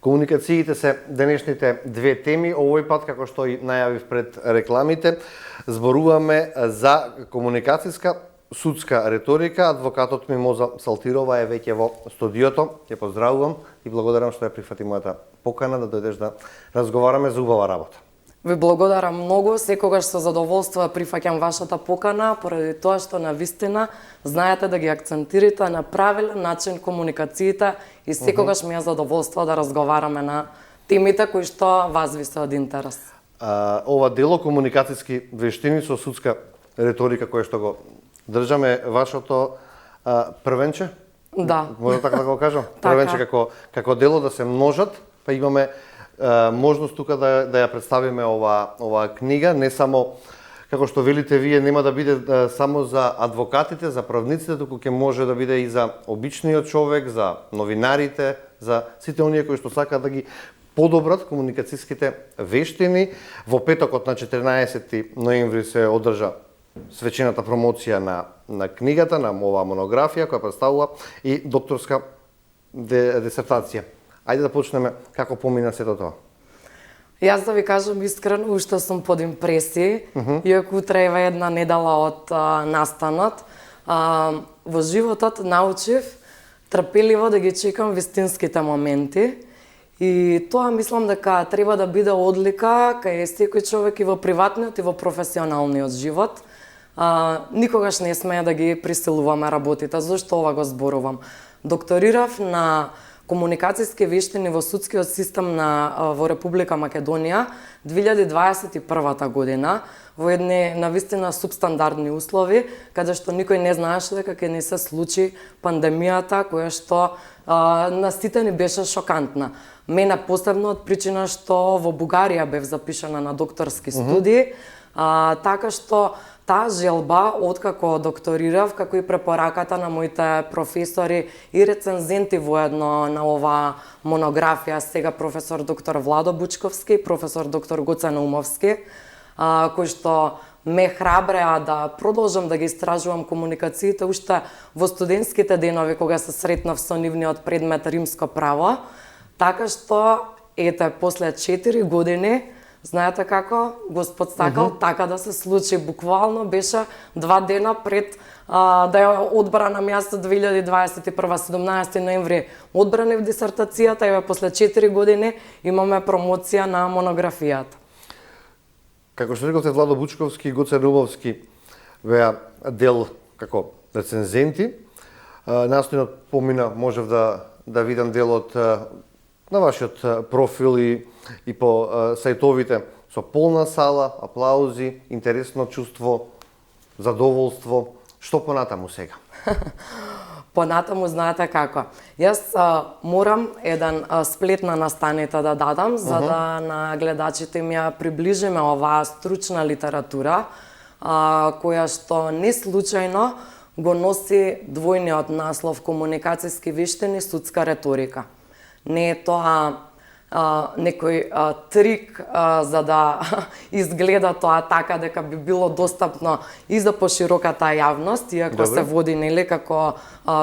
Комуникациите се денешните две теми. Овој пат, како што и најавив пред рекламите, зборуваме за комуникацијска судска реторика. Адвокатот Мимоза Салтирова е веќе во студиото. Ќе поздравувам и благодарам што ја прифати мојата покана да дојдеш да разговараме за убава работа. Ви благодарам многу, секогаш со задоволство прифаќам вашата покана, поради тоа што навистина знаете да ги акцентирате на правилен начин комуникациите и секогаш ми е задоволство да разговараме на темите кои што вас ви се од интерес. Ова дело комуникацијски вештини со судска реторика која што го држаме вашото првенче? Да. Може така да го кажам? Првенче како дело да се множат, па имаме можност тука да ја представиме ова книга, не само како што велите вие, нема да биде само за адвокатите, за правниците, туку ќе може да биде и за обичниот човек, за новинарите, за сите оние кои што сакаат да ги подобрат комуникацијските вештини. Во петокот на 14 ноември се одржа свечената промоција на книгата, на оваа монографија која представува и докторска дисертација. Ајде да почнеме како помина сето тоа. Јас да ви кажам искрено, уште сум под импресии, иако утре е една недела од настанот. Во животот научив трпеливо да ги чекам вистинските моменти и тоа мислам дека треба да биде одлика кај секој човек и во приватниот и во професионалниот живот. Никогаш не смея да ги присилуваме работите. Зошто ова го зборувам? Докторирав на комуникацијски вештини во судскиот систем во Република Македонија 2021 година во едни навистина субстандардни услови, каде што никој не знаеше дека ќе не се случи пандемијата која што на сите ни беше шокантна. Мене посебно од причина што во Бугарија бев запишана на докторски студии, така што таа желба, откако докторирав, како и препораката на моите професори и рецензенти воедно на оваа монографија, сега професор доктор Владо Бучковски и професор доктор Гоце Наумовски, кои што ме храбреа да продолжам да ги истражувам комуникациите уште во студентските денови кога се сретнав со нивниот предмет римско право, така што ете после 4 години знаете како, Господ сакал така да се случи. Буквално беше 2 дена пред да ја одбранам јас 2021 17 ноември одбранив дисертацијата и после 4 години имаме промоција на монографијата. Како што рековте, Владо Бучковски и Гоце Наумовски беа дел како рецензенти. Настојно помина, можев да видам делот на вашиот профил и по сајтовите со полна сала, аплаузи, интересно чувство, задоволство. Што понатаму сега? Понатаму знаете како. Јас морам еден сплет на настаните да дадам, за да на гледачите ми ја приближиме оваа стручна литература, која што не случајно го носи двојниот наслов комуникацијски вештини судска реторика. Не е тоа некој трик за да изгледа тоа така дека би било достапно и за пошироката јавност, иако се води нели како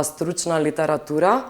стручна литература.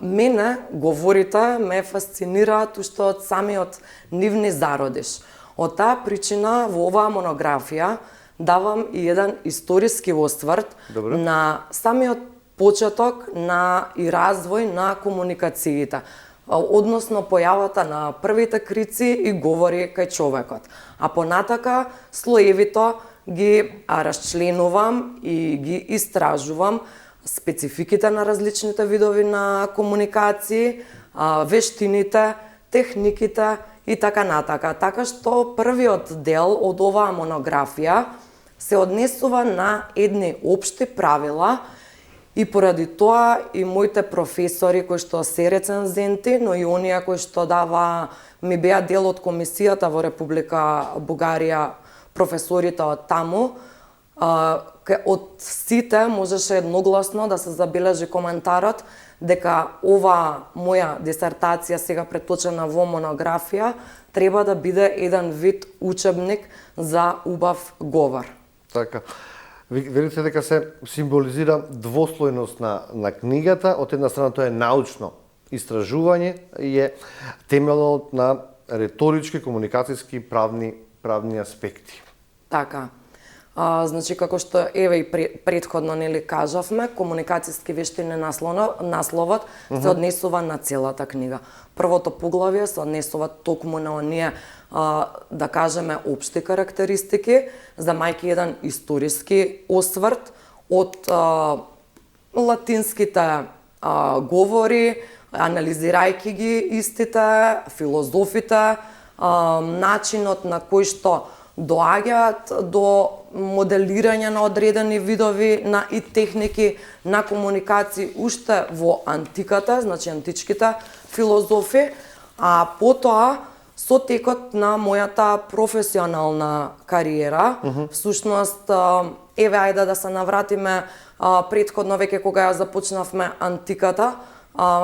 Мене говорите ме фасцинираат уште од самиот нивни зародиш. Од таа причина во оваа монографија давам и еден историски осврт на самиот почеток на и развој на комуникациите, односно појавата на првите крици и говори кај човекот. А понатака слоевито ги расчленувам и ги истражувам спецификите на различните видови на комуникации, вештините, техниките и така натака. Така што првиот дел од оваа монографија се однесува на едни општи правила. И поради тоа и моите професори кои што се рецензенти, но и оние кои што ми беа дел од комисијата во Република Бугарија, професорите од таму, од сите можеше едногласно да се забележи коментарот дека ова моја дисертација сега преточена во монографија треба да биде еден вид учебник за убав говор. Така. Велите дека се символизира двослојност на книгата. Од една страна тоа е научно истражување е темелот на реторички, комуникацијски, правни аспекти. Така. Значи, како што еве и претходно нели кажавме, комуникацијски вештини насловот се однесува на целата книга. Првото поглавје се однесува токму на оние, да кажеме, општи карактеристики, земајќи еден историски осврт од латинските говори, анализирајќи ги истите, филозофите, начинот на кој што доаѓаат до моделирање на одредени видови и техники на комуникација уште во антиката, значи античките филозофи, а потоа со текот на мојата професионална кариера, всушност, еве ајде да се навратиме претходно веќе кога ја започнавме антиката,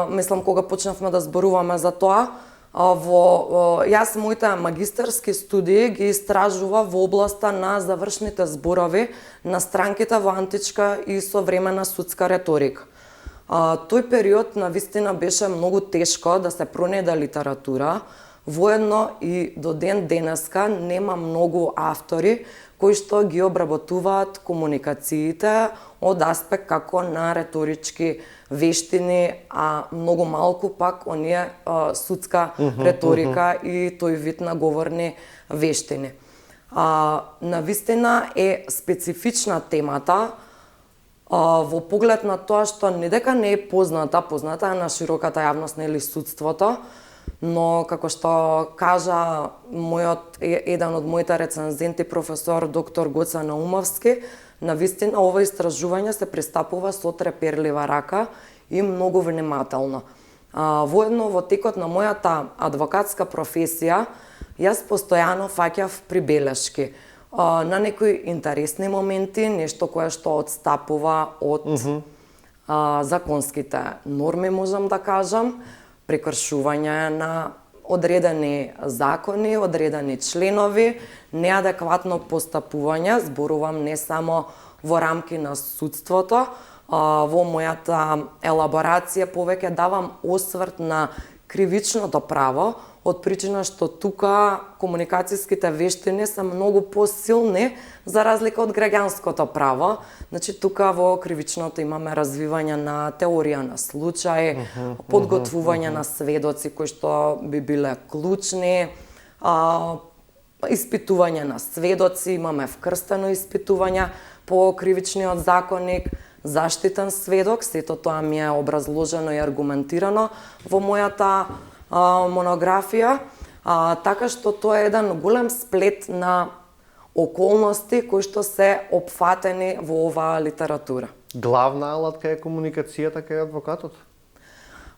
мислам кога почнавме да зборуваме за тоа, јас моите магистерски студии ги истражува во областа на завршните зборови на странките во античка и современа судска реторика. Тој период навистина беше многу тешко да се пронајде литература, воедно и до ден денеска нема многу автори кои што ги обработуваат комуникациите од аспект како на реторички вештини, а многу малку пак оние судска реторика и тој вид на говорни вештини. Навистина е специфична темата во поглед на тоа што не дека не е позната е на широката јавност, нели судството, но како што кажа еден од моите рецензенти, професор доктор Гоце Наумовски, навистина ова истражување се пристапува со треперлива рака и многу внимателно. Воедно во текот на мојата адвокатска професија, јас постојано фаќав прибелешки на некои интересни моменти, нешто кое што отстапува од законските норми, можам да кажам, прекршување на одредени закони, одредени членови, неадекватно постапување, зборувам не само во рамки на судството, во мојата елаборација повеќе давам осврт на кривичното право, од причина што тука комуникацијските вештини се многу посилни за разлика од граѓанското право. Значи тука во кривичното имаме развивање на теорија на случај, подготвување на сведоци кои што би биле клучни, испитување на сведоци, имаме вкрстено испитување по кривичниот законник, заштитен сведок, сето тоа ми е образложено и аргументирано во мојата монографија, така што тоа е еден голем сплет на околности кои што се опфатени во оваа литература. Главна алатка е комуникацијата кај адвокатот?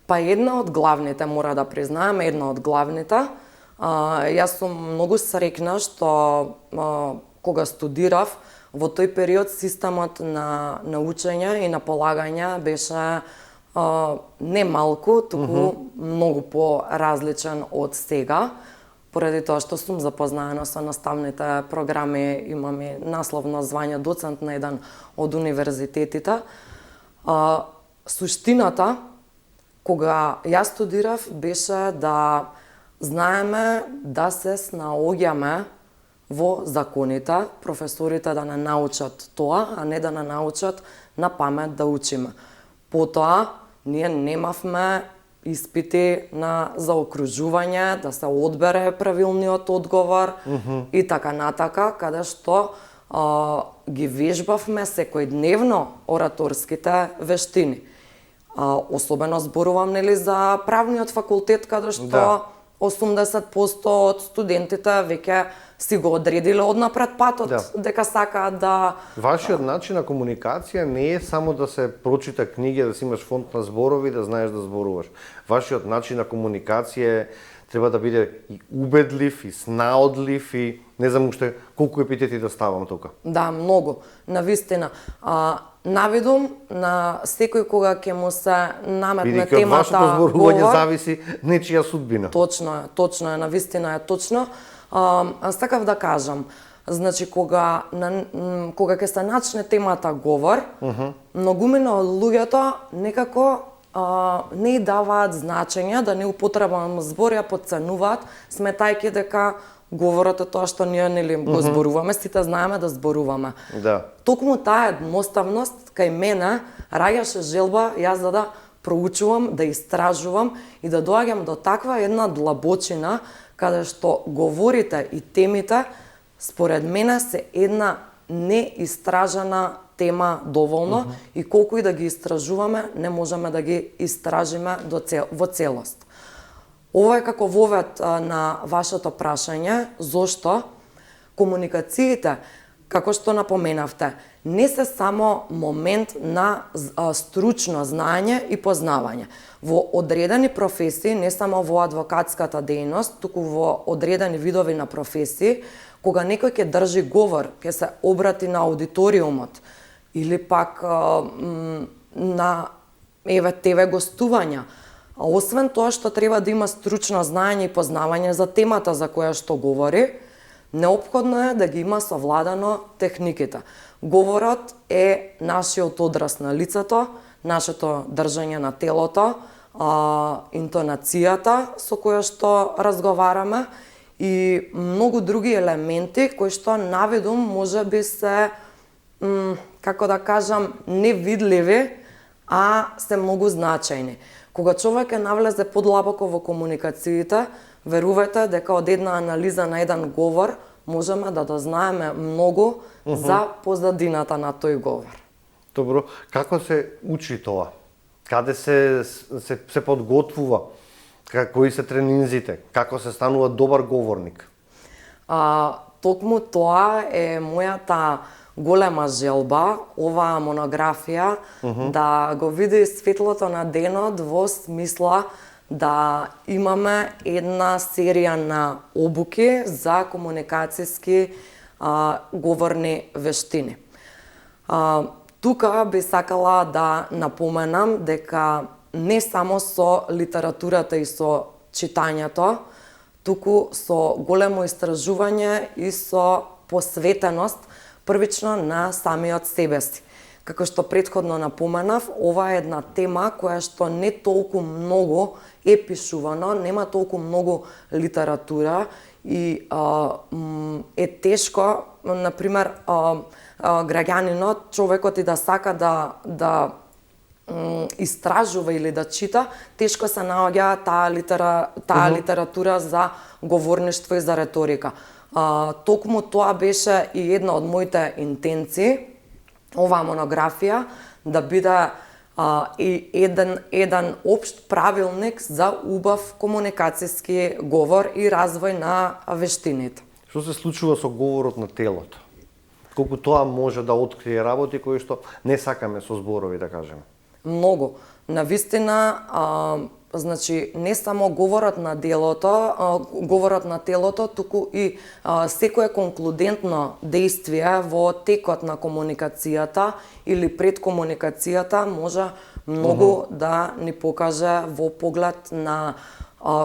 Па една од главните, мора да признаем, една од главните. Јас сум многу срекна што кога студирав, во тој период системот на учење и на полагање беше не малку, туку многу по-различен од сега, поради тоа што сум запознаена со наставните програми, имам и насловно звање доцент на еден од универзитетите. Суштината, кога јас студирав, беше да знаеме да се снаоѓаме во законите, професорите да не научат тоа, а не да не научат на памет да учиме. Потоа, ние немавме испити на заокружување, да се одбере правилниот одговор и така натака, каде што ги вежбавме секојдневно ораторските вештини. Особено зборувам нели за правниот факултет, каде што 80% од студентите веќе си го одредиле однапред патот, дека сакаат да... Вашиот начин на комуникација не е само да се прочита книги, да си имаш фонд на зборови, да знаеш да зборуваш. Вашиот начин на комуникација треба да биде и убедлив, и снаодлив, и не знам уште колку епитети да ставам тука. Да, многу, навистина. Навидум на секој кога ќе му се наметне темата говор... Вашето зборување зависи нечија судбина. Точно е, навистина е точно. Сакав да кажам, значи кога ќе се начне темата говор, многумина од луѓето некако не даваат значење, да не употребам збор, ја потценуваат, сметајќи дека говорот е тоа што ние нели го зборуваме, сите знаеме да зборуваме. Да. Токму таа едноставност кај мене раѓаше желба јас да проучувам, да истражувам и да доаѓам до таква една длабочина каде што говорите и темите според мене се една неистражена тема доволно и колку и да ги истражуваме, не можеме да ги истражиме во целост. Ова е како вовед на вашето прашање, зошто комуникациите, како што напоменавте, не се само момент на стручно знаење и познавање. Во одредени професии, не само во адвокатската дејност, туку во одредени видови на професии, кога некој ќе држи говор, ќе се обрати на аудиториумот или пак на ТВ гостувања, освен тоа што треба да има стручно знаење и познавање за темата за која што говори, неопходно е да ги има совладано техниките. Говорот е нашиот одраз на лицето, нашето држање на телото, интонацијата со која што разговараме и многу други елементи кои што наведум можеби се, како да кажам, невидливи, а се многу значајни. Кога човек е навлезе подлабоко во комуникациите, верувајте дека од една анализа на еден говор можеме да дознаеме многу за позадината на тој говор. Добро, како се учи тоа? Каде се подготвува? Кои се тренинзите? Како се станува добар говорник? Токму тоа е мојата голема желба, оваа монографија, да го види светлото на денот во смисла да имаме една серија на обуки за комуникацијски говорни вештини. Тука би сакала да напоменам дека не само со литературата и со читањето, туку со големо истражување и со посветеност првично на самиот себе си. Како што претходно напоменав, ова е една тема која што не толку многу е пишувано, нема толку многу литература и е тешко, например, граѓанинот, човекот и да сака да истражува или да чита, тешко се наоѓа таа литература за говорништво и за реторика. Токму тоа беше и една од моите интенции, оваа монографија, да биде и еден општ правилник за убав комуникацијски говор и развој на вештините. Што се случува со говорот на телото? Колку тоа може да открие работи кои што не сакаме со зборови, да кажеме? Многу. Навистина, значи не само говорот на телото, туку и секое конклудентно дејствие во текот на комуникацијата или пред комуникацијата може многу да ни покаже во поглед на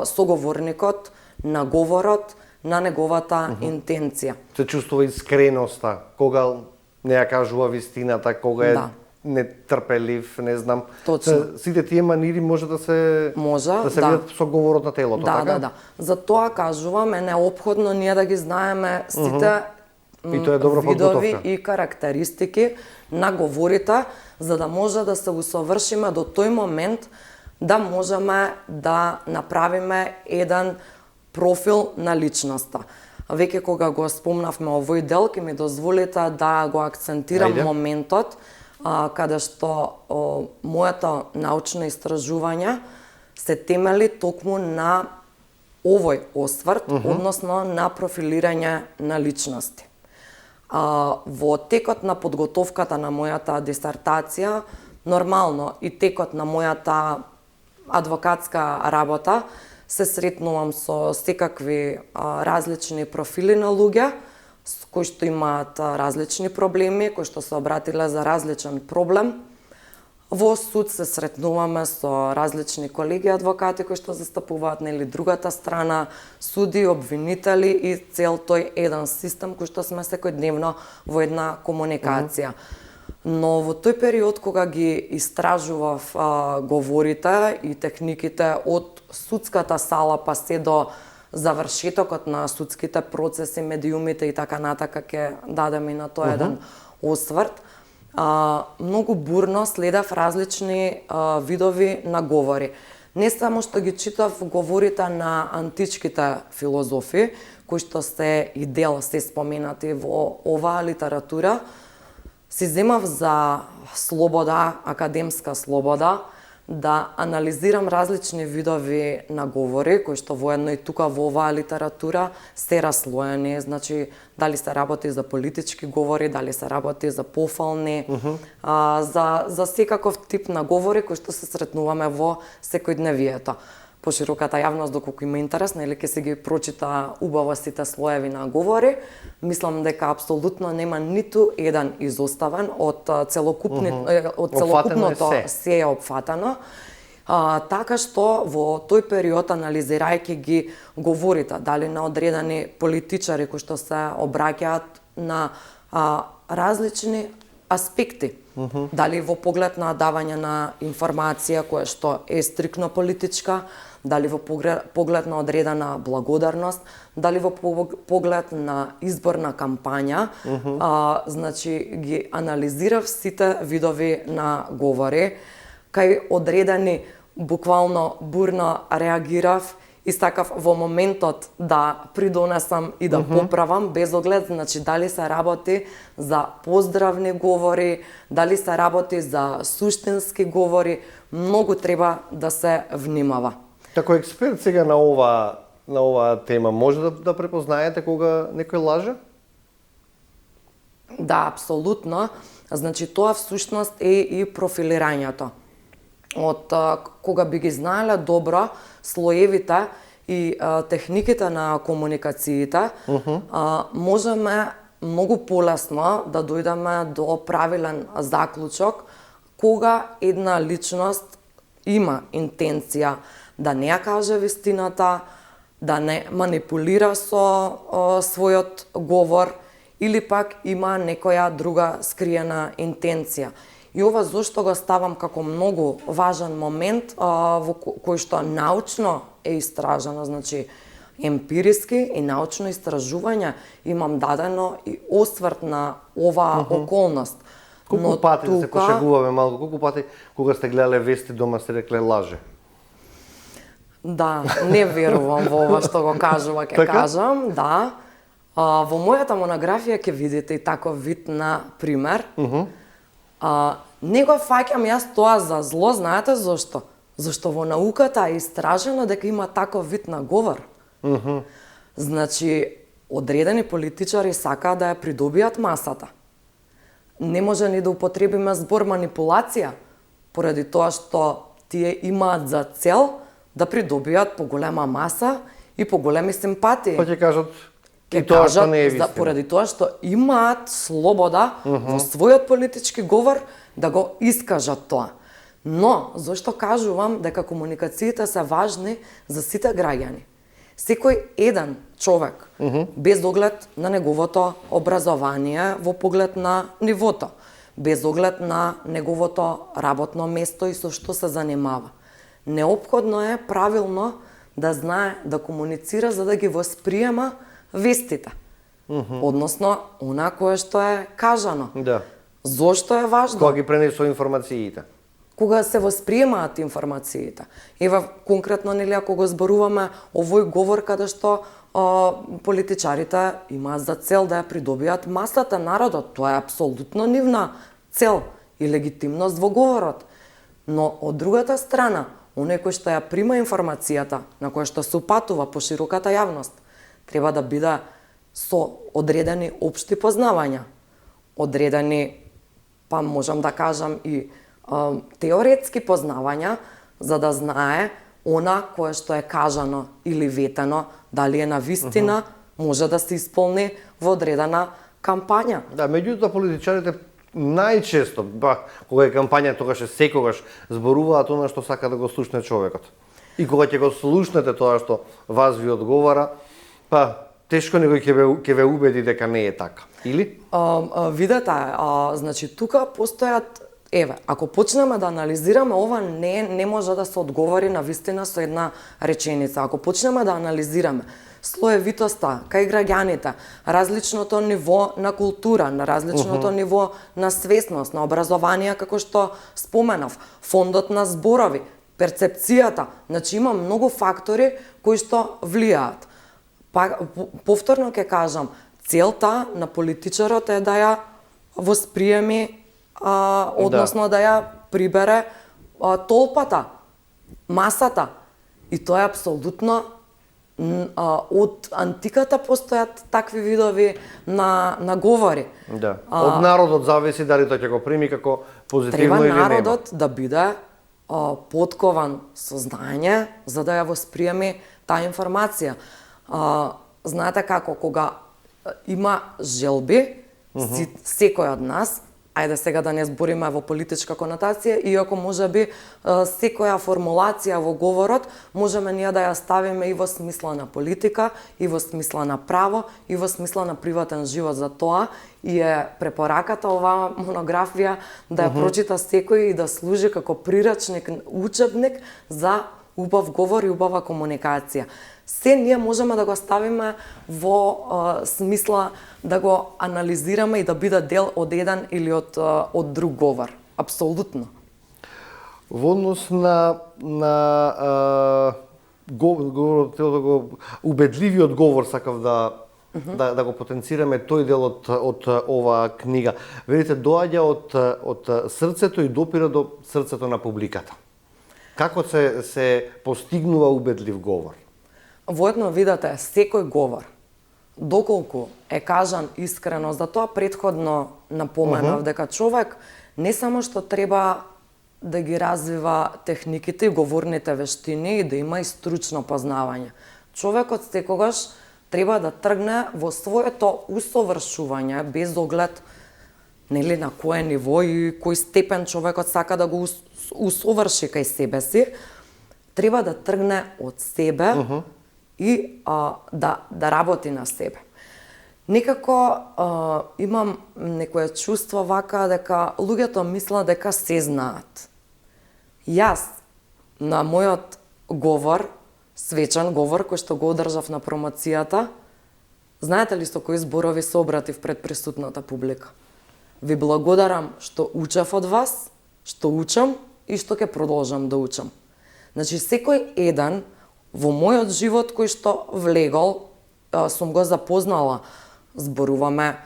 соговорникот, на говорот, на неговата интенција. Се чувствува искреноста, кога не ја кажува вистината, кога е нетрпелив, не знам. Точно. Сите тие манири може да се видат со говорот на телото, така? Да. За тоа кажувам, е неопходно ние да ги знаеме сите видови и карактеристики на говорите, за да може да се усовршиме до тој момент да можеме да направиме еден профил на личноста. Веќе кога го спомнавме овој дел, ќе ми дозволите да го акцентирам моментот каде што моето научно истражување се темели токму на овој осврт, односно на профилирање на личности. Во текот на подготовката на мојата дисертација, нормално и текот на мојата адвокатска работа, се сретнувам со секакви различни профили на луѓе, кои што имаат различни проблеми, кои што се обратиле за различен проблем. Во суд се сретнуваме со различни колеги адвокати кои што застапуваат нели другата страна, суди, обвинители и цел тој еден систем кој што сме секојдневно во една комуникација. Но во тој период кога ги истражував говорите и техниките од судската сала па се до завршетокот на судските процеси, медиумите и така натака, ќе дадем и на тоа еден осврт, многу бурно следев различни видови на говори. Не само што ги читав говорите на античките филозофи, кои што се и дел се споменати во оваа литература, си земав за слобода, академска слобода, да анализирам различни видови на говори, кои што воедно и тука во оваа литература се раслоени, значи дали се работи за политички говори, дали се работи за пофални, за секаков тип на говори кои што се сретнуваме во секојдневието. Пошироката јавност, доколку има интерес, нели ќе се ги прочита убаво сите слоеви на говори. Мислам дека апсолутно нема ниту еден изоставен од целокупното се е опфатано. Така што во тој период, анализирајќи ги говорите, дали на одредени политичари кои што се обраќаат на различни аспекти, дали во поглед на давање на информација која што е стрикно политичка, дали во поглед на одредена благодарност, дали во поглед на изборна кампања, значи ги анализирав сите видови на говори, кај одредени буквално бурно реагирав и сакав во моментот да придонесам и да поправам, без оглед, значи дали се работи за поздравни говори, дали се работи за суштински говори, многу треба да се внимава. Како експерт сега на оваа тема, може да препознаете кога некој лаже? Да, апсолутно. Значи тоа всушност е и профилирањето. Од кога би ги знаеле добро слоевите и техниките на комуникациите, можеме многу полесно да дојдеме до правилен заклучок кога една личност има интенција да не ја каже вистината, да не манипулира со својот говор или пак има некоја друга скриена интенција. И ова зошто го ставам како многу важен момент во кој што научно е истражено, значи емпириски и научно истражување имам дадено и осврт на оваа околност. Колку пати да се пошегуваме малку, колку пати кога сте гледале вести дома сте рекле лаже? Да, не верувам во ова што го кажува, ќе кажам, да. Во мојата монографија ќе видите и таков вид на пример. Не го фаќам јас тоа за зло, знаете зошто? Зашто во науката е истражено дека има таков вид на говор. Значи, одредени политичари сакаат да ја придобијат масата. Не може ни да употребиме збор манипулација, поради тоа што тие имаат за цел да придобијат поголема маса и поголеми симпатии. Па ќе кажат и тоа што не е вистина. Поради тоа што имаат слобода во својот политички говор да го искажат тоа. Но, зошто кажувам дека комуникациите се важни за сите граѓани? Секој еден човек, без оглед на неговото образование, во поглед на нивото, без оглед на неговото работно место и со што се занимава. Неопходно е правилно да знае да комуницира за да ги восприема вестите. Односно, она кое што е кажано. Да. Зошто е важно? Кога ги пренесува информациите. Кога се восприемаат информациите. Ева, конкретно, нели, ако го зборуваме овој говор каде што политичарите имаат за цел да ја придобијат масата, народот, тоа е апсолутно нивна цел и легитимност во говорот. Но од другата страна, оној кој што ја прима информацијата, на која што се упатува по широката јавност, треба да биде со одредени општи познавања, одредени, па можам да кажам и теоретски познавања, за да знае она кое што е кажано или ветено, дали е на вистина, може да се исполни во одредена кампања. Да, меѓутоа политичарите најчесто, кога е кампања, тогаш е секогаш зборуваат она што сака да го слушне човекот. И кога ќе го слушнете тоа што вас ви одговара, па тешко некој ќе ве убеди дека не е така, или? Видете, значи тука постојат, еве, ако почнеме да анализираме ова, не може да се одговори на вистина со една реченица. Ако почнеме да анализираме слоевитоста кај граѓаните, различното ниво на култура, на различното ниво на свесност, на образование, како што споменав, фондот на зборови, перцепцијата, значи има многу фактори кои што влијаат. Повторно ќе кажам, целта на политичарот е да ја восприеми, односно да ја прибере толпата, масата. И тоа е апсолутно, од антиката постојат такви видови на говори. Да. Од народот зависи дали тој ќе го прими како позитивно или нема. Треба народот да биде поткован со знаење за да ја восприеми таа информација. Знаете како, кога има желби, секој од нас, ајде сега да не збориме во политичка конотација, иако можеби секоја формулација во говорот можеме ние да ја ставиме и во смисла на политика, и во смисла на право, и во смисла на приватен живот. За тоа и е препораката оваа монографија да ја прочита секој и да служи како прирачник, учебник за убав говор и убава комуникација. Се ние можеме да го ставиме во смисла да го анализираме и да биде дел од еден или од друг говор. Апсолутно. Во однос на убедливиот говор, сакав да го потенцираме тој дел од оваа книга. Видите, доаѓа од срцето и допира до срцето на публиката. Како се постигнува убедлив говор? Воедно видите, секој говор, доколку е кажан искрено, за тоа претходно напоменав дека човек не само што треба да ги развива техниките и говорните вештини и да има и стручно познавање. Човекот секогаш треба да тргне во своето усовршување без оглед нели на кое ниво и кој степен човекот сака да го усоврши кај себе си, треба да тргне од себе и да работи на себе. Некако имам некое чувство вака дека луѓето мислат дека се знаат. Јас на мојот говор, свечен говор кој што го одржав на промоцијата, знаете ли со кои зборови се обратив пред присутната публика? Ви благодарам што учев од вас, што учам и што ќе продолжам да учам. Значи секој еден во мојот живот кој што влегол, сум го запознала, зборуваме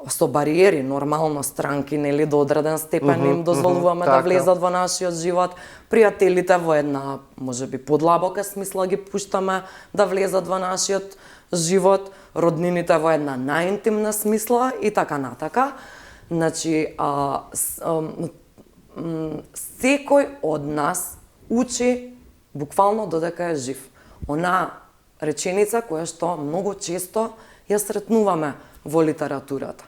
со бариери, нормално странки, нели до одреден степен им дозволуваме да влезат во нашиот живот, пријателите во една, можеби подлабока смисла ги пуштаме да влезат во нашиот живот, роднините во една најинтимна смисла и така натака. Значи, секој од нас учи буквално додека е жив. Она реченица која што многу често ја сретнуваме во литературата.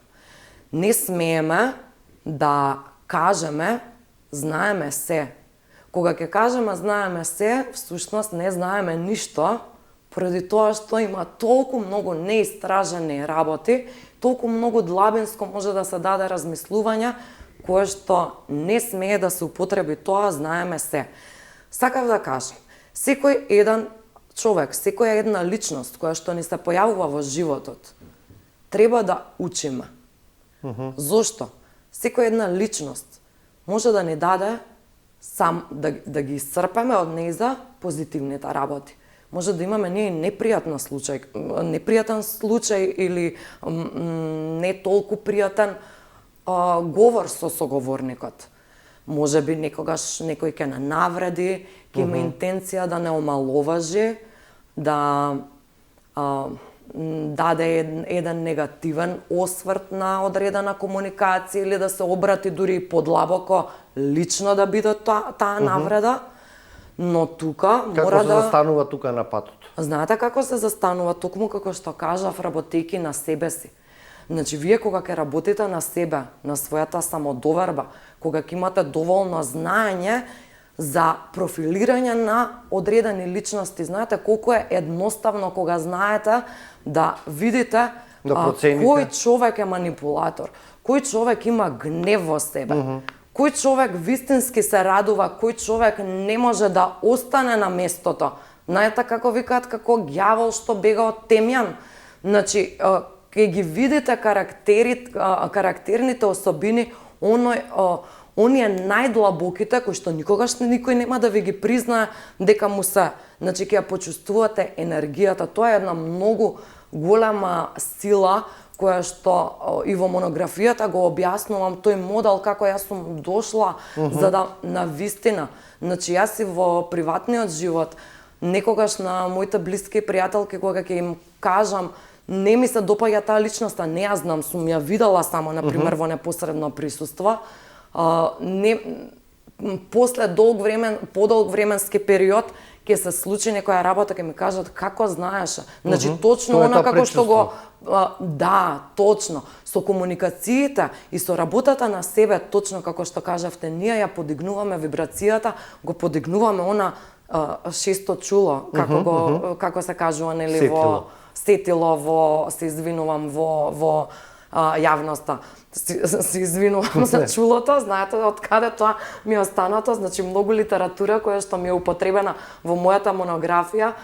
Не смееме да кажеме знаеме се. Кога ќе кажеме знаеме се, всушност не знаеме ништо, поради тоа што има толку многу неистражени работи, толку многу длабинско може да се даде размислување, кое што не смее да се употреби тоа знаеме се. Сакав да кажам, секој еден човек, секоја една личност која што ни се појавува во животот, треба да учиме. Зошто? Секоја една личност може да ни даде сам да ги исцрпеме од нејза позитивните работи. Може да имаме ние непријатен случај или не толку пријатен говор со соговорникот. Може би некогаш некој ќе не навреди, ќе има интенција да не омаловажи, да даде еден негативен осврт на одредена комуникација или да се обрати дури подлабоко лично да биде таа навреда. Но тука мора да... Како се застанува тука на патот? Знаете како се застанува? Токму како што кажав, работејќи на себе си. Значи, вие кога ќе работите на себе, на својата самодоверба, кога ќе имате доволно знаење, за профилирање на одредени личности. Знаете колку е едноставно кога знаете да видите кој човек е манипулатор, кој човек има гнев во себе, кој човек вистински се радува, кој човек не може да остане на местото. Знаете како викаат, како ѓавол што бега од темјан. Значи, ќе ги видите карактерните особини, оние најдлабоките кои што никогаш никој нема да ви ги признае дека му се. Значи ќе ја почувствувате енергијата. Тоа е една многу голема сила која што и во монографијата го објаснувам тој модел како јас сум дошла за да навистина. Значи јас и во приватниот живот некогаш на моите блиски пријателки кога ќе им кажам не ми се допаѓа таа личност, не ја знам, сум ја видела само на пример во непосредно присуство. После подолг временски период ќе се случи некоја работа, ќе ми кажат како знаеш. Значи точно она како што го да, точно. Со комуникациите и со работата на себе, точно како што кажавте, ние ја подигнуваме вибрацијата, го подигнуваме она шесто чуло, како се кажува, нели, во сетило, во се извинувам во јавноста. Се извинувам за чулото, знаете од каде тоа ми е останато, значи многу литература која што ми е употребена во мојата монографија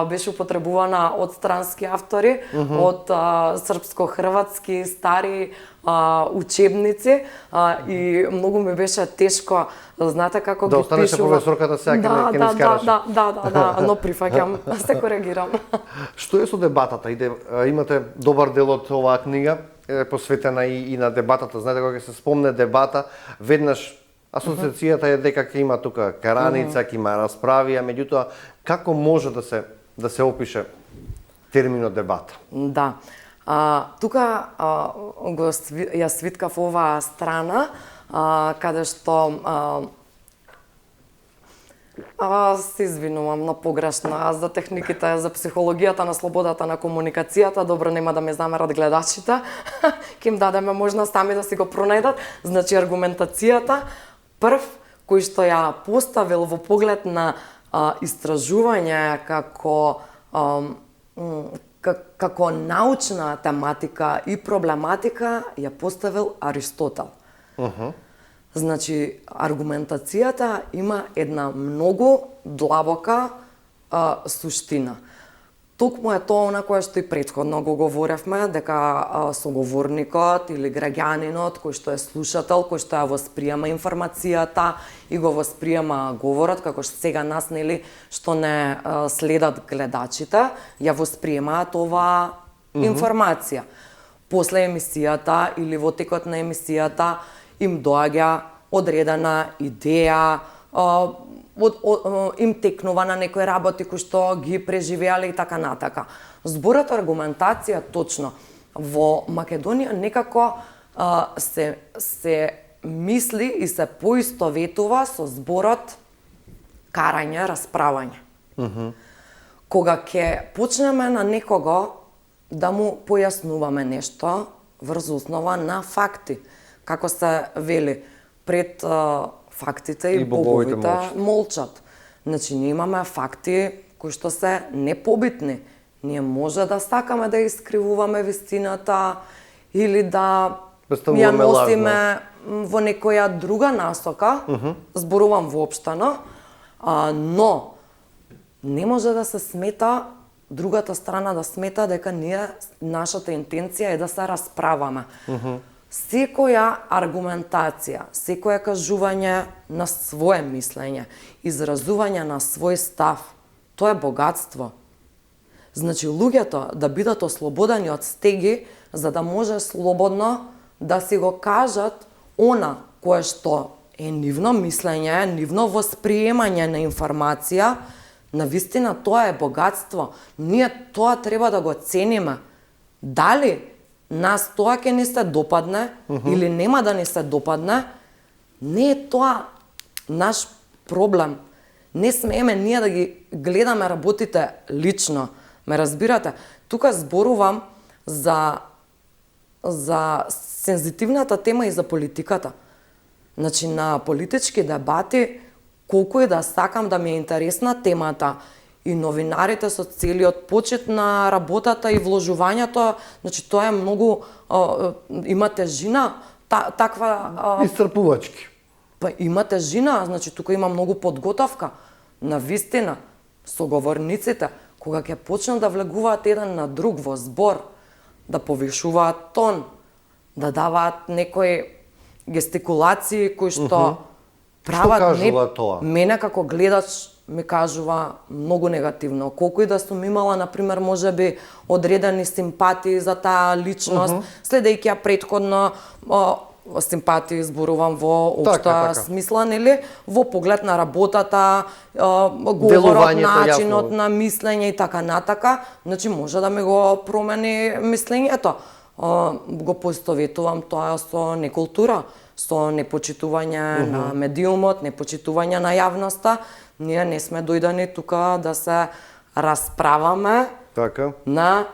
беше употребувана од странски автори, од српско-хрватски стари учебници и многу ми беше тешко, знаете како да ги останеш пишувам. професорката сега ќе не скараш. Да, но прифаќам, се коригирам. Што е со дебатата? Имате добар дел од оваа книга посветена и на дебатата. Знаете, кога се спомне дебата, веднаш асоциацијата е дека ќе има тука караница, ќе има расправија, меѓутоа како може да се опише терминот дебата? Да. Тука ја свиткав оваа страна, каде што се извинувам на погрешна за техниките, за психологијата на слободата на комуникацијата. Добро, нема да ме замерат гледачите. Ќе им дадеме можност сами да си го пронајдат. Значи, аргументацијата, прв, кој што ја поставил во поглед на истражување како научна тематика и проблематика, ја поставил Аристотел. Значи, аргументацијата има една многу длабока суштина. Токму е тоа она кое што и претходно го говоревме, дека соговорникот или граѓанинот, кој што е слушател, кој што ја восприема информацијата и го восприема говорот, како што сега нас, нели, што не следат гледачите, ја восприемаат оваа информација. После емисијата или во текот на емисијата им доаѓа одредена идеја, им текнува на некои работи кои што ги преживеале и така натака. Зборот аргументација, точно, во Македонија некако се мисли и се поистоветува со зборот карање, расправање. Кога ќе почнеме на некого да му појаснуваме нешто врз основа на факти, како се вели, пред фактите и боговите молчат. Значи, ние имаме факти кои што се непобитни. Ние може да сакаме да искривуваме вистината или да ја носиме во некоја друга насока, зборувам воопштено, но не може да се смета, другата страна да смета дека нашата интенција е да се расправаме. Секоја аргументација, секоја кажување на свое мислење, изразување на свој став, тоа е богатство. Значи, луѓето да бидат ослободени од стеги, за да може слободно да си го кажат она кое што е нивно мислење, нивно восприемање на информација, навистина тоа е богатство. Ние тоа треба да го цениме. Дали нас тоа ќе ни се допадне или нема да ни се допадне, не е тоа наш проблем. Не смееме ние да ги гледаме работите лично. Ме разбирате? Тука зборувам за сензитивната тема и за политиката. Значи, на политички дебати колку и да сакам да ми е интересна темата, и новинарите со целиот почит на работата и вложувањето, значи тоа е многу, има тежина, таква... Исцрпувачки. Па има тежина, значи тука има многу подготовка, на вистина, соговорниците, кога ќе почнат да влегуваат еден на друг во збор, да повишуваат тон, да даваат некои гестикулации кои што прават... Што кажува тоа? Мене како гледач ми кажува многу негативно. Колку и да сум имала, например, можеби одредени симпатии за таа личност, следејќи ја претходно, симпатии зборувам во општа смисла, нели, во поглед на работата, говорот, начинот на мислење и така натака, значи може да ми го промени мислењето. Го поистоветувам тоа со некултура, со непочитување на медиумот, непочитување на јавноста. Ние не сме дојдени тука да се расправаме на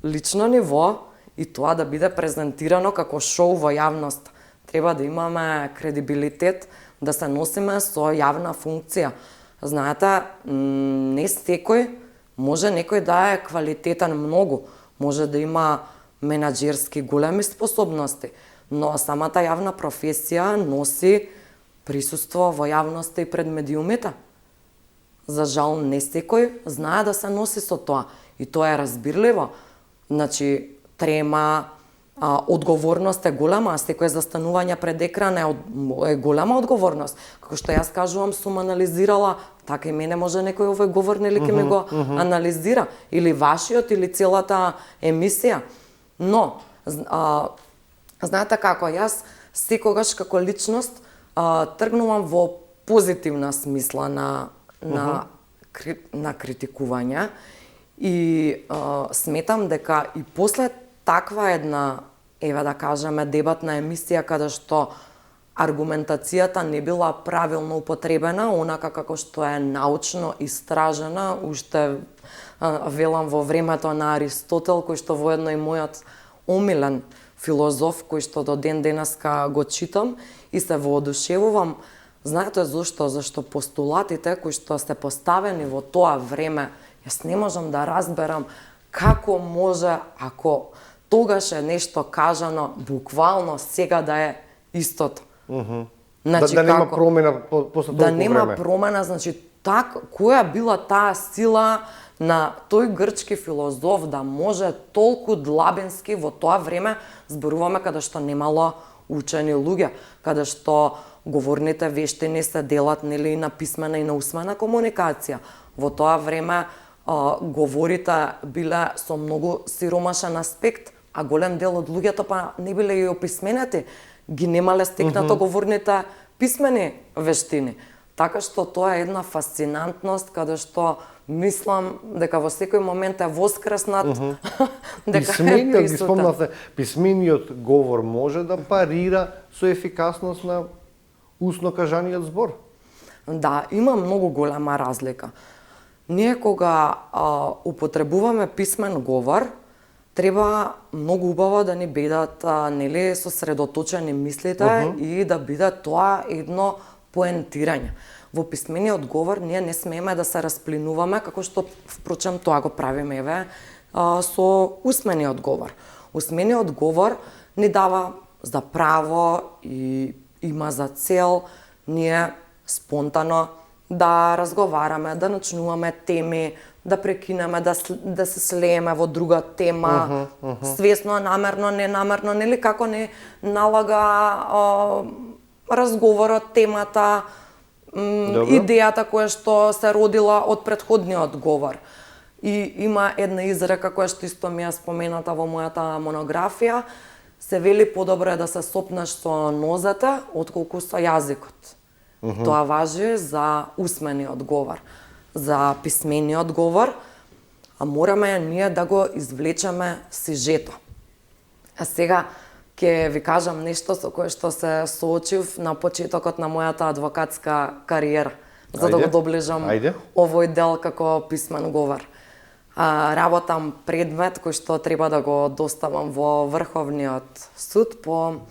лично ниво и тоа да биде презентирано како шоу во јавност. Треба да имаме кредибилитет, да се носиме со јавна функција. Знаете, не секој може некој да е квалитетен многу, може да има менаџерски големи способности, но самата јавна професија носи присуство во јавноста и пред медиумите. За жал, не секој знае да се носи со тоа. И тоа е разбирливо. Значи, трема, одговорност е голема, а секој застанување пред екран е голема одговорност. Како што јас кажувам, сум анализирала, така и мене може некој овој говор, нели, ке ми го анализира. Или вашиот, или целата емисија. Но, знаете како, јас секогаш како личност тргнувам во позитивна смисла на критикување и сметам дека и после таква една, еве да кажеме, дебатна емисија каде што аргументацијата не била правилно употребена, онака како што е научно истражена, уште велам во времето на Аристотел, кој што воедно и мојот омилен филозоф, кој што до ден денеска го читам и се воодушевувам. Знаете зошто? Зашто постулатите кои што се поставени во тоа време, јас не можам да разберам како може, ако тогаш е нешто кажано, буквално сега да е истото. Значи, да нема промена после толку време. Да нема промена, значи, која била таа сила на тој грчки филозоф да може толку длабински во тоа време, зборуваме каде што немало учени луѓе, каде што говорните вештини се делат, нели, на писмена и на усмена комуникација. Во тоа време говорите биле со многу сиромашен аспект, а голем дел од луѓето па не биле и описменети, ги немале стекнато говорните писмени вештини. Така што тоа е една фасцинантност каде што мислам дека во секој момент е воскреснат, дека е присутен. Писмениот говор може да парира со ефикасност на усно кажаниот збор? Да, има многу голема разлика. Ние кога употребуваме писмен говор, треба многу убаво да ни бидат нели сосредоточени мислите и да биде тоа едно поентирање. Во писмениот говор ние не смееме да се расплинуваме, како што впрочем тоа го правиме еве со усмениот говор. Усмениот говор ни дава за право и има за цел ние спонтано да разговараме, да начнуваме теми, да прекинеме, да се слееме во друга тема, свесно, намерно, ненамерно, нели како не налага разговорот, темата, идејата која што се родила од претходниот говор. И има една изрека која што исто ми е спомената во мојата монографија, се вели подобро е да се сопнеш со нозете отколку со јазикот. Тоа важи за усмениот говор. За писмениот говор, а мораме ние да го извлечеме сижето. А сега ќе ви кажам нешто со кое што се соочив на почетокот на мојата адвокатска кариера, за да го доближам овој дел како писмен говор. Работам предмет кој што треба да го доставам во Врховниот суд по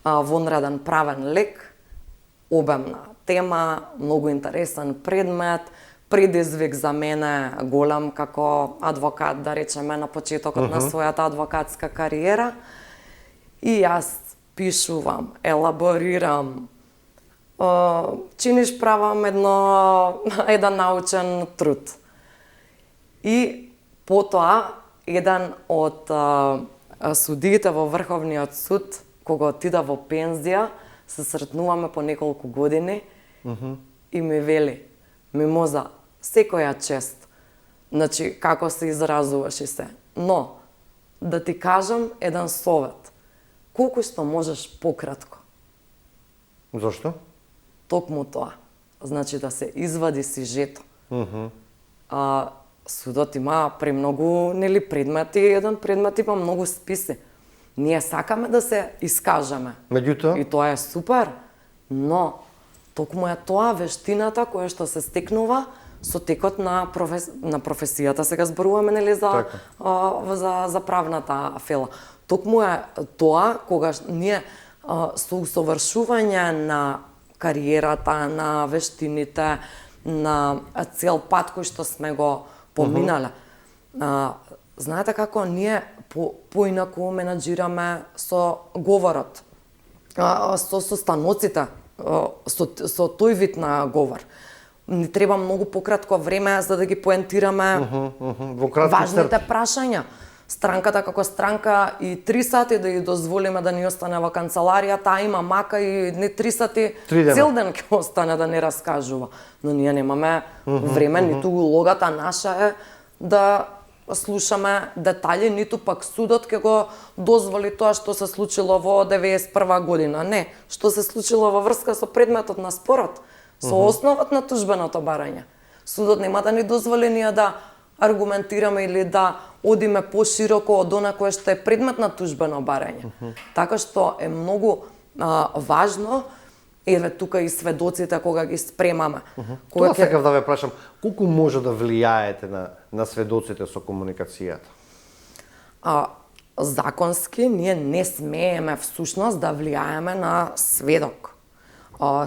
вонреден правен лек обемна тема, многу интересен предмет, предизвик за мене голем како адвокат, да речеме, на почетокот на својата адвокатска кариера. И јас пишувам, елаборирам, чиниш правам еден научен труд. И потоа, еден од судиите во Врховниот суд, кога отида во пензија, се сретнуваме по неколку години и ми вели: Мимоза, секоја чест, значи како се изразуваш и се, но да ти кажам еден совет, колку што можеш пократко. Зошто? Токму тоа, значи да се извади сижето. Судот има премногу предмети, еден предмет има многу списи. Ние сакаме да се искажеме. Меѓутоа? И тоа е супер, но токму е тоа вештината која што се стекнува со текот на професијата. Сега зборуваме, нели, за правната фела. Токму е тоа кога ние со усовршување на кариерата, на вештините, на цел пат кој што сме го поминале. Знаете како ние поинаку менаџираме со говорот, со состаноците, со тој вид на говор. Ни треба многу пократко време за да ги поентираме важните прашања. Странката како странка и 3 сати да ја дозволиме да ни остане во канцеларија, таа има мака и не 3 сати, цел ден ќе остане да ни раскажува. Но ние немаме време, ниту улогата наша е да слушаме детали, ниту пак судот ќе го дозволи тоа што се случило во 91 година. Не, што се случило во врска со предметот на спорот, со основот на тужбеното барање. Судот нема да ни дозволи ние да аргументираме или да одиме пошироко од она кое што е предмет на тужбено барање. Така што е многу важно, еве тука и сведоците кога ги спремаме. Тоа сакав да ве прашам, колку може да влијаете на сведоците со комуникацијата? Законски ние не смееме всушност да влијаеме на сведок.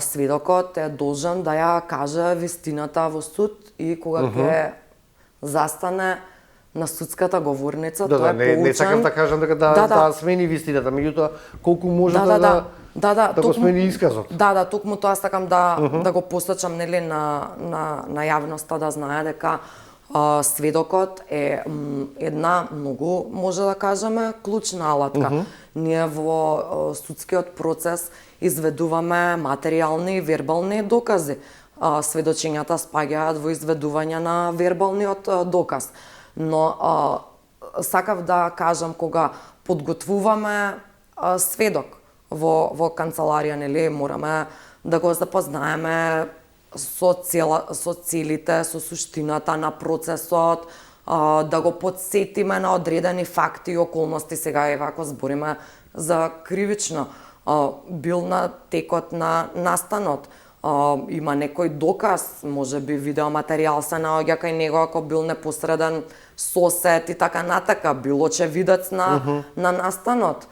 Сведокот е должен да ја каже вистината во суд и кога ќе застане на судската говорница, тоа е поучен. Не сакам да кажам дека да смени вистината, меѓутоа колку може да го смени исказот. Токму тоа сакам да го посочам, нели, на јавноста да знае дека сведокот е една многу, може да кажеме, клучна алатка. Ние во судскиот процес изведуваме материјални и вербални докази. Сведочењата спаѓаат во изведување на вербалниот доказ. Но сакав да кажам, кога подготвуваме сведок во канцеларија, нели, мораме да го запознаеме со целите, со суштината на процесот, да го подсетиме на одредени факти и околности. Сега еве ако збориме за кривично, бил на текот на настанот, има некој доказ, може би видеоматеријал се наоѓа кај него ако бил непосреден сосед и така натака, бил очевидец на настанот.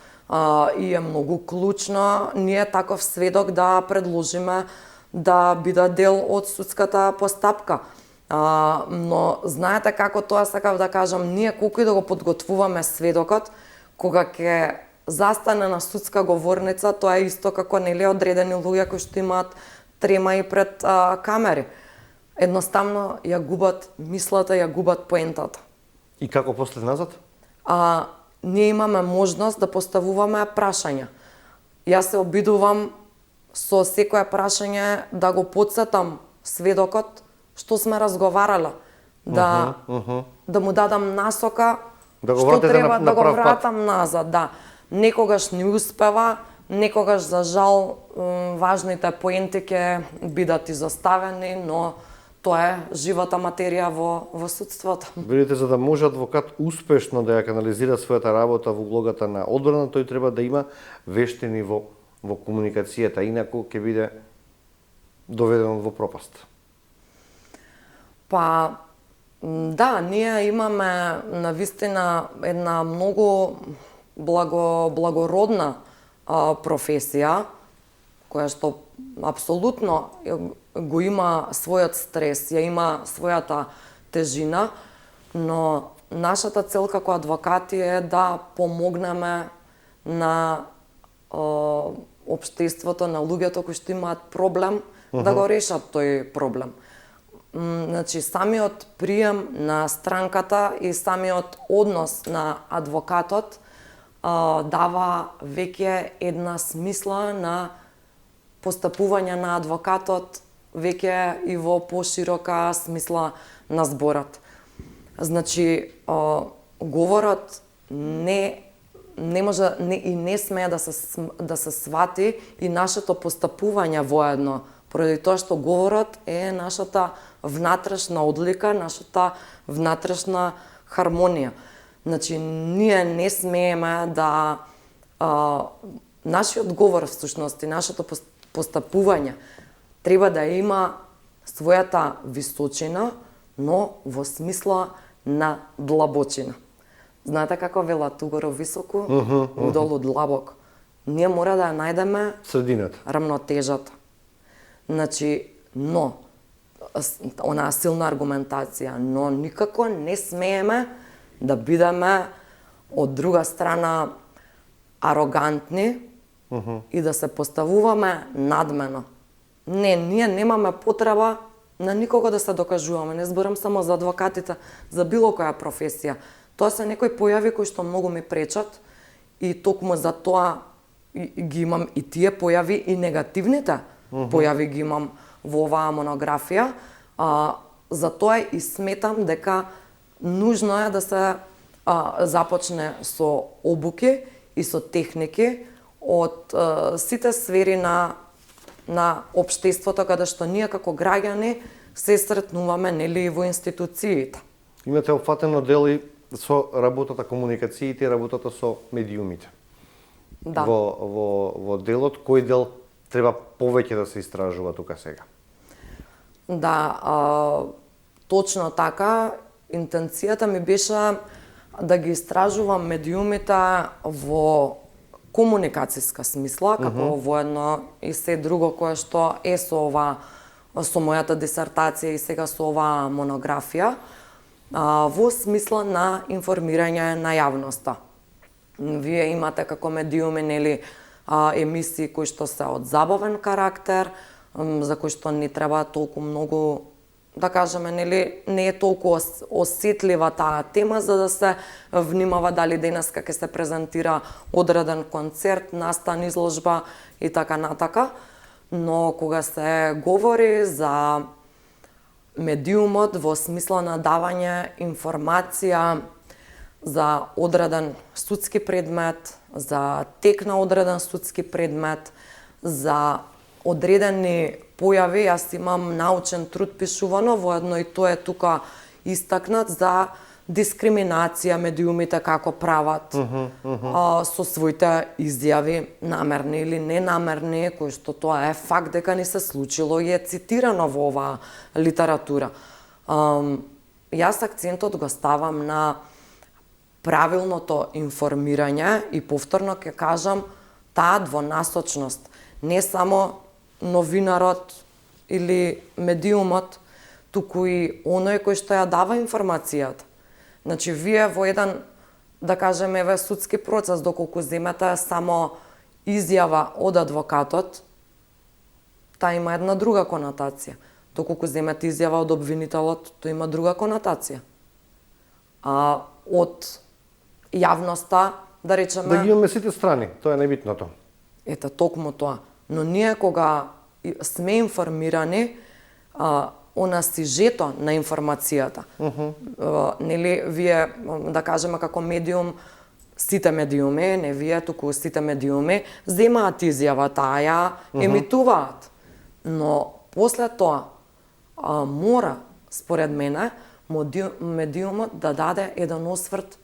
И е многу клучно ние таков сведок да предложиме да биде дел од судската постапка. Но знаете како тоа сакав да кажам, ние колку и да го подготвуваме сведокот, кога ќе застане на судска говорница, тоа е исто како, нели, одредени луѓе кои што имаат трема и пред камери. Едноставно ја губат мислата, ја губат поентата. И како после назад? Ние имаме можност да поставуваме прашања. Јас се обидувам со секое прашање да го потсетам сведокот што сме разговарале, да му дадам насока, што треба да го вратам назад. Некогаш не успева, некогаш за жал важните поенти ќе бидат изоставени, но тоа е живата материја во судството. Видите, за да може адвокат успешно да ја канализира својата работа во улогата на одбрана, тој треба да има вештини во комуникацијата, инаку ќе биде доведен во пропаст. Ние имаме навистина една многу благородна професија, која што апсолутно го има својот стрес, ја има својата тежина, но нашата цел како адвокати е да помогнеме на општеството, на луѓето кои што имаат проблем, да го решат тој проблем. Значи, самиот прием на странката и самиот однос на адвокатот дава веќе една смисла на постапување на адвокатот веќе и во поширока смисла на зборот. Значи, говорот не може и не смее да се свати и нашето постапување воедно, поради тоа што говорот е нашата внатрешна одлика, нашата внатрешна хармонија. Значи, ние не смееме да нашиот говор всушност и нашето постапување треба да има својата височина, но во смисла на длабочина. Знаете како велат угоро високо, удолу длабоко. Ние мора да ја најдеме средината, рамнотежата. Значи, но онаа силна аргументација, но никако не смееме да бидеме од друга страна арогантни и да се поставуваме надмено. Не, ние немаме потреба на никого да се докажуваме. Не зборам само за адвокатите, за било која професија. Тоа се некои појави кои што многу ми пречат и токму за тоа ги имам и тие појави и негативните појави ги имам во оваа монографија. Затоа и сметам дека нужно е да се започне со обуки и со техники од сите сфери на општеството каде што ние како граѓани се сретнуваме, нели, во институциите. Имате опфатено дел и со работата комуникациите и работата со медиумите. Да. Во делот, кој дел треба повеќе да се истражува тука сега? Да, точно така. Интенцијата ми беше да ги истражувам медиумите во комуникацијска смисла, како воедно и се друго кое што е со мојата дисертација и сега со оваа монографија, во смисла на информирање на јавноста. Вие имате како медиуми, нели, емисии кои што се од забавен карактер, за кои што не треба толку многу, да кажеме, нели, не е толку осетлива таа тема за да се внимава дали денеска ќе се презентира одреден концерт, настан, изложба и така натака. Но кога се говори за медиумот во смисла на давање информација за одреден судски предмет, за тек на одреден судски предмет, за одредени појави, јас имам научен труд пишувано, воедно и тоа е тука истакнат за дискриминација медиумите како прават со своите изјави, намерни или ненамерни, кои што тоа е факт дека ни се случило и е цитирано во оваа литература. Јас акцентот го ставам на правилното информирање и повторно ќе кажам таа двонасочност. Не само новинарот или медиумот, туку и оној кој што ја дава информацијата. Значи, вие во еден, да кажеме, судски процес, доколку земете само изјава од адвокатот, таа има една друга конотација. Доколку земете изјава од обвинителот, тоа има друга конотација. Од јавноста, да речеме... Да ги имаме сите страни, тоа е најбитното. Ете, токму тоа. Но ние кога сме информирани, она сижето на информацијата. Нели, вие, да кажеме, како медиум, сите медиуми, не вие, туку сите медиуми, земаат изјава, таа ја емитуваат. Но после тоа, мора, според мене, медиумот да даде еден осврт,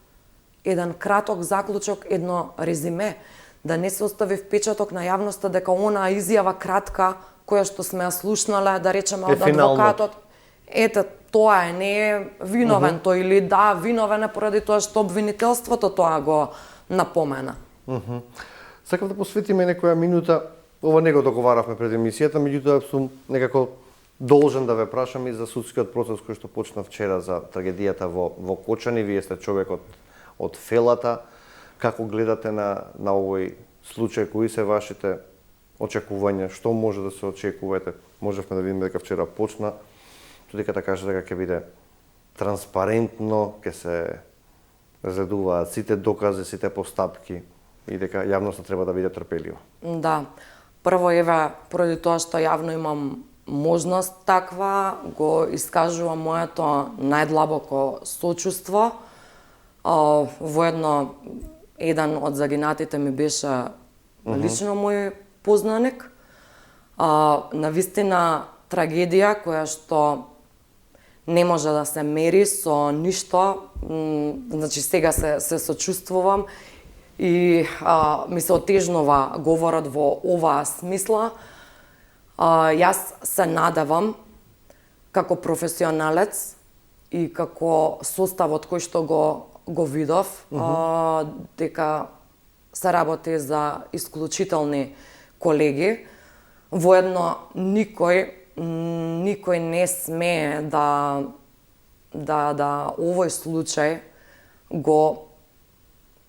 еден краток заклучок, едно резиме, да не се остави впечаток на јавноста дека онаа изјава кратка која што сме ја слушнале, да речеме од адвокатот, ете, тоа е, не е виновен тој, или да, виновен е поради тоа што обвинителството тоа го напомена. Сакам да посветиме некоја минута ова не го договаравме пред емисијата, меѓутоа сум некако должен да ве прашам и за судскиот процес кој што почна вчера за трагедијата во Кочани. Вие сте човек од Фелата. Како гледате на овој случај, кои се вашите очекувања, што може да се очекувате? Можевме да видиме дека вчера почна, додека кажа дека ќе биде транспарентно, ќе се разгледуваат сите докази, сите постапки и дека јавноста треба да биде трпелива. Да. Прво, еве, поради тоа што јавно имам можност таква, го искажувам моето најдлабоко сочувство. Воедно, еден од загинатите ми беше лично мој познаник. Навистина трагедија која што не може да се мери со ништо. Значи сега се сочувствувам и ми се отежнува говорот во оваа смисла. Јас се надевам како професионалец и како составот кој што го видов, дека се работи за исклучителни колеги. Воедно никој не смее да овој случај го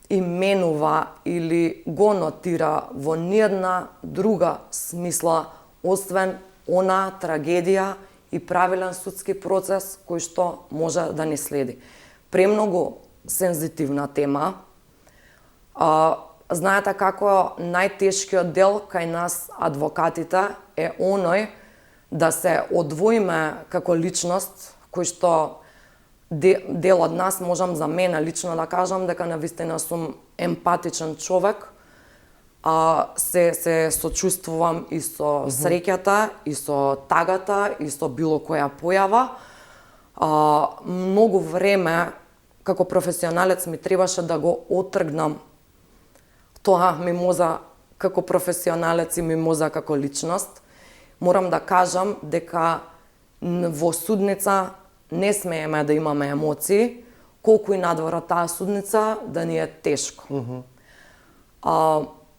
именува или го нотира во ниедна друга смисла, освен она трагедија и правилен судски процес кој што може да ни следи. Премногу сензитивна тема. Знаете како најтешкиот дел кај нас адвокатите е оној да се одвоиме како личност, кој што дел од нас, можам за мене лично да кажам дека навистина сум емпатичен човек, се сочувствувам и со среќата, и со тагата, и со било која појава. Многу време како професионалец ми требаше да го отргнам тоа мимоза како професионалец и мимоза како личност. Морам да кажам дека во судница не смееме да имаме емоции, колку и надвор од таа судница да ни е тешко.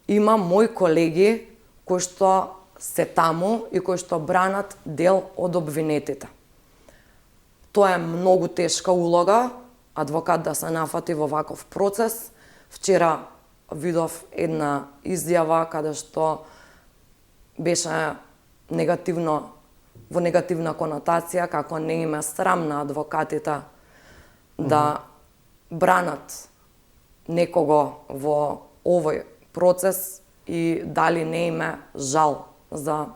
Има мои колеги кои што се таму и кои што бранат дел од обвинетите. Тоа е многу тешка улога, адвокат да се нафати во ваков процес. Вчера видов една изјава каде што беше во негативна конотација, како не им е срам на адвокатите да бранат некого во овој процес и дали не им е жал за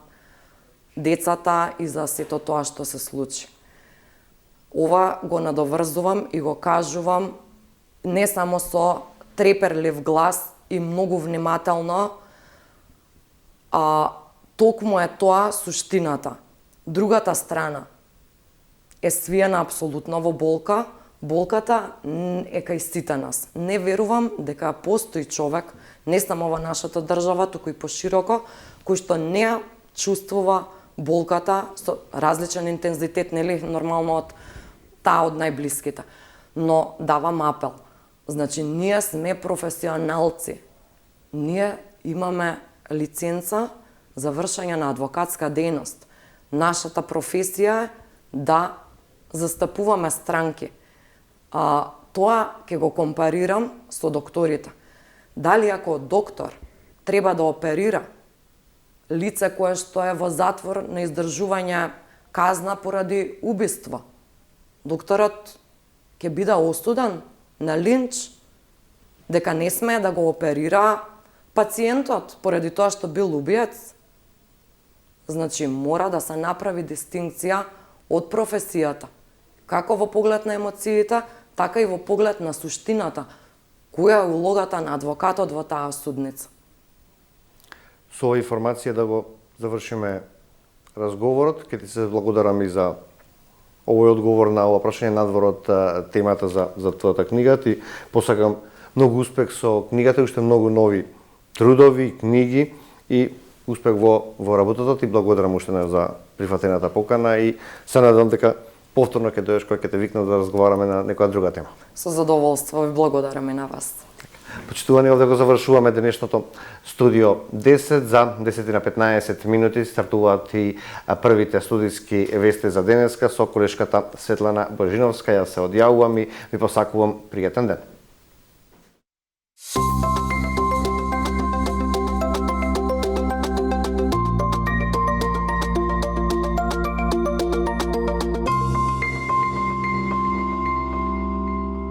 децата и за сето тоа што се случи. Ова го надоврзувам и го кажувам не само со треперлив глас и многу внимателно, токму е тоа суштината. Другата страна е свиена апсолутно во болка. Болката е кај сите нас. Не верувам дека постои човек, не само во нашата држава, туку и пошироко, кој што не ја чувствува болката со различен интензитет, нели, нормално од таа од најблиските. Но давам апел. Значи, ние сме професионалци. Ние имаме лиценца за вршење на адвокатска дејност. Нашата професија е да застапуваме странки. Тоа ќе го компарирам со докторите. Дали ако доктор треба да оперира лице кое што е во затвор на издржување казна поради убиство, докторот ќе биде осуден на линч дека не смее да го оперира пациентот поради тоа што бил убиец? Значи, мора да се направи дистинкција од професијата, како во поглед на емоциите, така и во поглед на суштината. Која е улогата на адвокатот во таа судница? Со оваа информација да го завршиме разговорот. Ке ти се благодарам и за овој одговор на ова прашање надвор од темата за твојата книга. Ти посакам многу успех со книгата, уште многу нови трудови, книги и успех во работата. Ти благодарам уште за прифатената покана и се надевам дека повторно ќе дојдеш кога ќе те викнам да разговараме на некоја друга тема. Со задоволство ви благодарам и на вас. Почитувани, овде го завршуваме денешното студио 10. За 10 на 15 минути стартуваат и првите студиски вести за денеска со колешката Светлана Божиновска. Јас се одјавувам и ви посакувам пријатен ден.